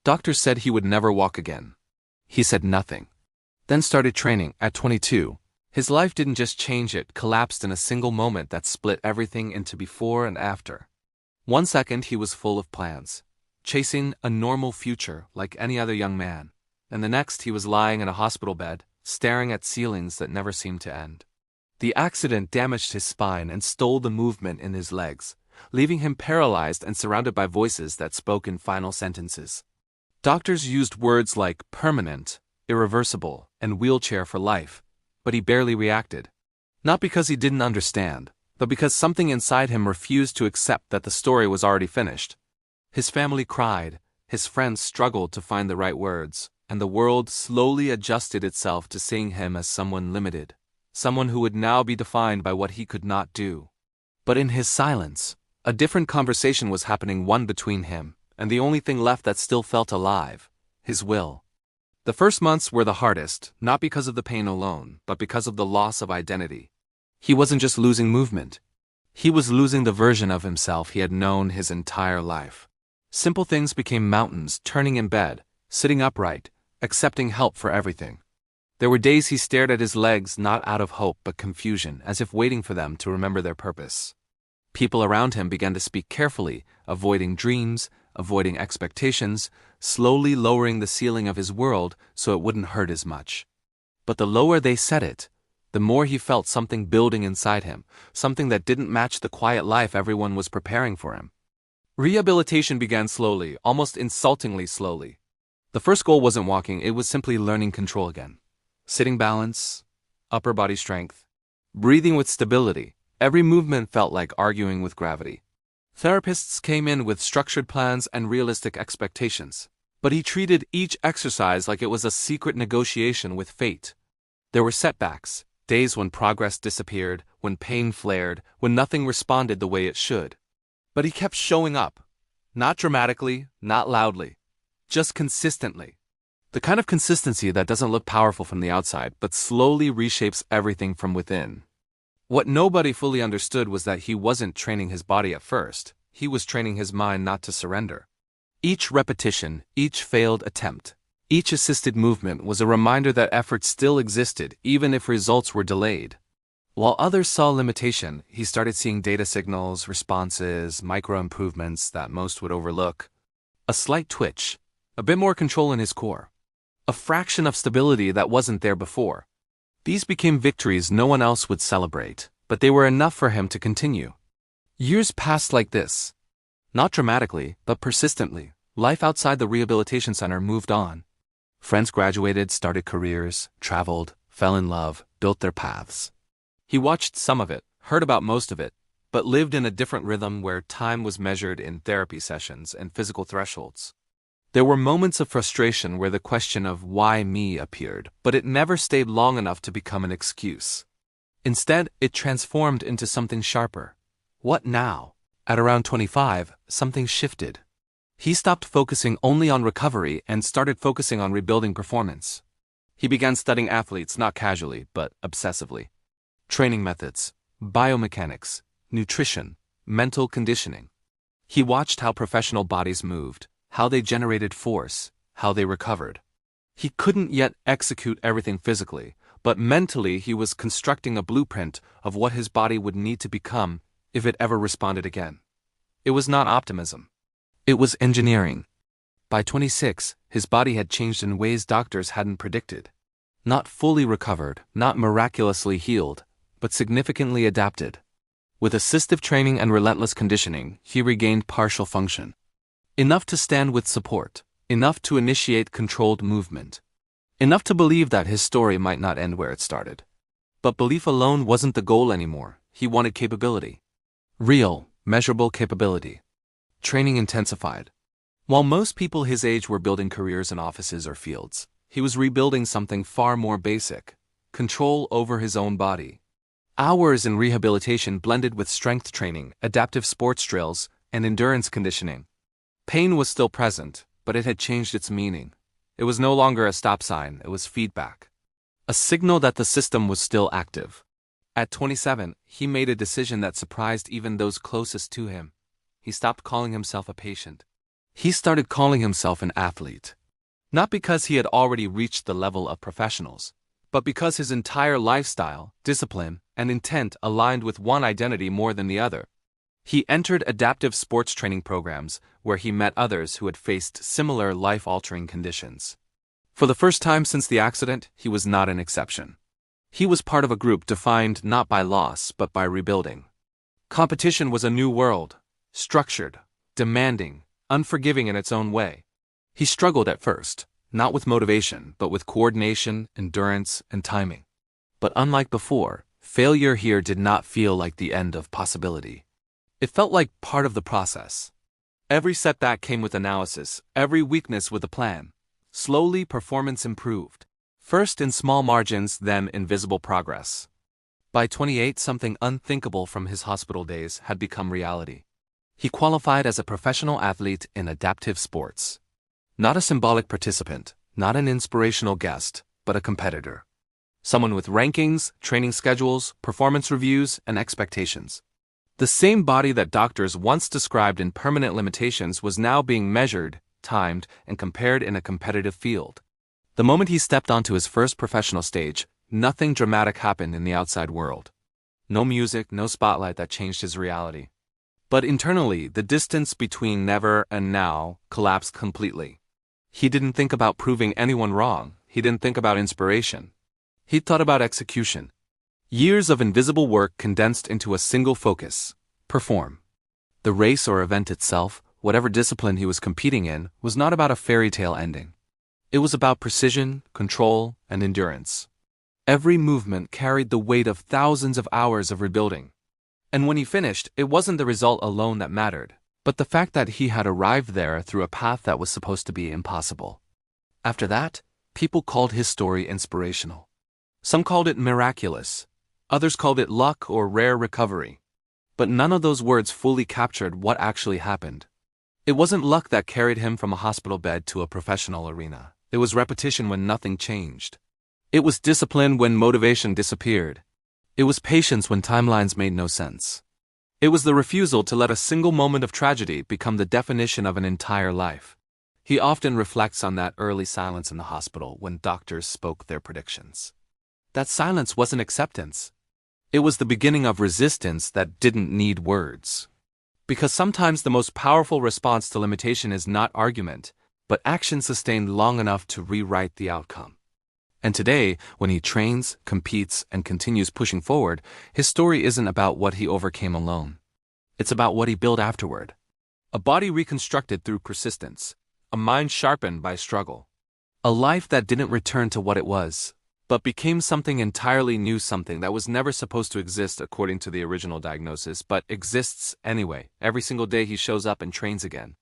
Doctors said he would never walk again. He said nothing. Then started training at 22. His life didn't just change, it collapsed in a single moment that split everything into before and after. One second he was full of plans, chasing a normal future like any other young man, and the next he was lying in a hospital bed, staring at ceilings that never seemed to end. The accident damaged his spine and stole the movement in his legs, leaving him paralyzed and surrounded by voices that spoke in final sentences. Doctors used words like permanent, irreversible, and wheelchair for life, but he barely reacted. Not because he didn't understand, but because something inside him refused to accept that the story was already finished. His family cried, his friends struggled to find the right words, and the world slowly adjusted itself to seeing him as someone limited, someone who would now be defined by what he could not do. But in his silence, a different conversation was happening, one between him and the only thing left that still felt alive, his will. The first months were the hardest, not because of the pain alone, but because of the loss of identity. He wasn't just losing movement. He was losing the version of himself he had known his entire life. Simple things became mountains, turning in bed, sitting upright, accepting help for everything. There were days he stared at his legs not out of hope but confusion, as if waiting for them to remember their purpose. People around him began to speak carefully, avoiding dreams, avoiding expectations, slowly lowering the ceiling of his world so it wouldn't hurt as much. But the lower they set it, the more he felt something building inside him, something that didn't match the quiet life everyone was preparing for him. Rehabilitation began slowly, almost insultingly slowly. The first goal wasn't walking, it was simply learning control again. Sitting balance, upper body strength, breathing with stability. Every movement felt like arguing with gravity. Therapists came in with structured plans and realistic expectations, but he treated each exercise like it was a secret negotiation with fate. There were setbacks, days when progress disappeared, when pain flared, when nothing responded the way it should. But he kept showing up. Not dramatically, not loudly, just consistently. The kind of consistency that doesn't look powerful from the outside, but slowly reshapes everything from within. What nobody fully understood was that he wasn't training his body at first, he was training his mind not to surrender. Each repetition, each failed attempt, each assisted movement was a reminder that effort still existed even if results were delayed. While others saw limitation, he started seeing data signals, responses, micro-improvements that most would overlook. A slight twitch, a bit more control in his core, a fraction of stability that wasn't there before. These became victories no one else would celebrate, but they were enough for him to continue. Years passed like this. Not dramatically, but persistently. Life outside the rehabilitation center moved on. Friends graduated, started careers, traveled, fell in love, built their paths. He watched some of it, heard about most of it, but lived in a different rhythm where time was measured in therapy sessions and physical thresholds. There were moments of frustration where the question of why me appeared, but it never stayed long enough to become an excuse. Instead, it transformed into something sharper. What now? At around 25, something shifted. He stopped focusing only on recovery and started focusing on rebuilding performance. He began studying athletes not casually, but obsessively. Training methods, biomechanics, nutrition, mental conditioning. He watched how professional bodies moved, how they generated force, how they recovered. He couldn't yet execute everything physically, but mentally he was constructing a blueprint of what his body would need to become if it ever responded again. It was not optimism. It was engineering. By 26, his body had changed in ways doctors hadn't predicted. Not fully recovered, not miraculously healed, but significantly adapted. With assistive training and relentless conditioning, he regained partial function. Enough to stand with support, enough to initiate controlled movement, enough to believe that his story might not end where it started. But belief alone wasn't the goal anymore. He wanted capability. Real, measurable capability. Training intensified. While most people his age were building careers in offices or fields, he was rebuilding something far more basic: control over his own body. Hours in rehabilitation blended with strength training, adaptive sports drills, and endurance conditioning. Pain was still present, but it had changed its meaning. It was no longer a stop sign, it was feedback. A signal that the system was still active. At 27, he made a decision that surprised even those closest to him. He stopped calling himself a patient. He started calling himself an athlete. Not because he had already reached the level of professionals, but because his entire lifestyle, discipline, and intent aligned with one identity more than the other. He entered adaptive sports training programs where he met others who had faced similar life-altering conditions. For the first time since the accident, he was not an exception. He was part of a group defined not by loss but by rebuilding. Competition was a new world, structured, demanding, unforgiving in its own way. He struggled at first, not with motivation, but with coordination, endurance, and timing. But unlike before, failure here did not feel like the end of possibility. It felt like part of the process. Every setback came with analysis, every weakness with a plan. Slowly, performance improved. First in small margins, then in visible progress. By 28, something unthinkable from his hospital days had become reality. He qualified as a professional athlete in adaptive sports. Not a symbolic participant, not an inspirational guest, but a competitor. Someone with rankings, training schedules, performance reviews, and expectations. The same body that doctors once described in permanent limitations was now being measured, timed, and compared in a competitive field. The moment he stepped onto his first professional stage, nothing dramatic happened in the outside world. No music, no spotlight that changed his reality. But internally, the distance between never and now collapsed completely. He didn't think about proving anyone wrong. He didn't think about inspiration. He thought about execution. Years of invisible work condensed into a single focus: perform. The race or event itself, whatever discipline he was competing in, was not about a fairy tale ending. It was about precision, control, and endurance. Every movement carried the weight of thousands of hours of rebuilding. And when he finished, it wasn't the result alone that mattered, but the fact that he had arrived there through a path that was supposed to be impossible. After that, people called his story inspirational. Some called it miraculous. Others called it luck or rare recovery. But none of those words fully captured what actually happened. It wasn't luck that carried him from a hospital bed to a professional arena. It was repetition when nothing changed. It was discipline when motivation disappeared. It was patience when timelines made no sense. It was the refusal to let a single moment of tragedy become the definition of an entire life. He often reflects on that early silence in the hospital when doctors spoke their predictions. That silence wasn't acceptance. It was the beginning of resistance that didn't need words. Because sometimes the most powerful response to limitation is not argument, but action sustained long enough to rewrite the outcome. And today, when he trains, competes, and continues pushing forward, his story isn't about what he overcame alone. It's about what he built afterward. A body reconstructed through persistence, a mind sharpened by struggle. A life that didn't return to what it was, but became something entirely new, something that was never supposed to exist according to the original diagnosis, but exists anyway. Every single day he shows up and trains again.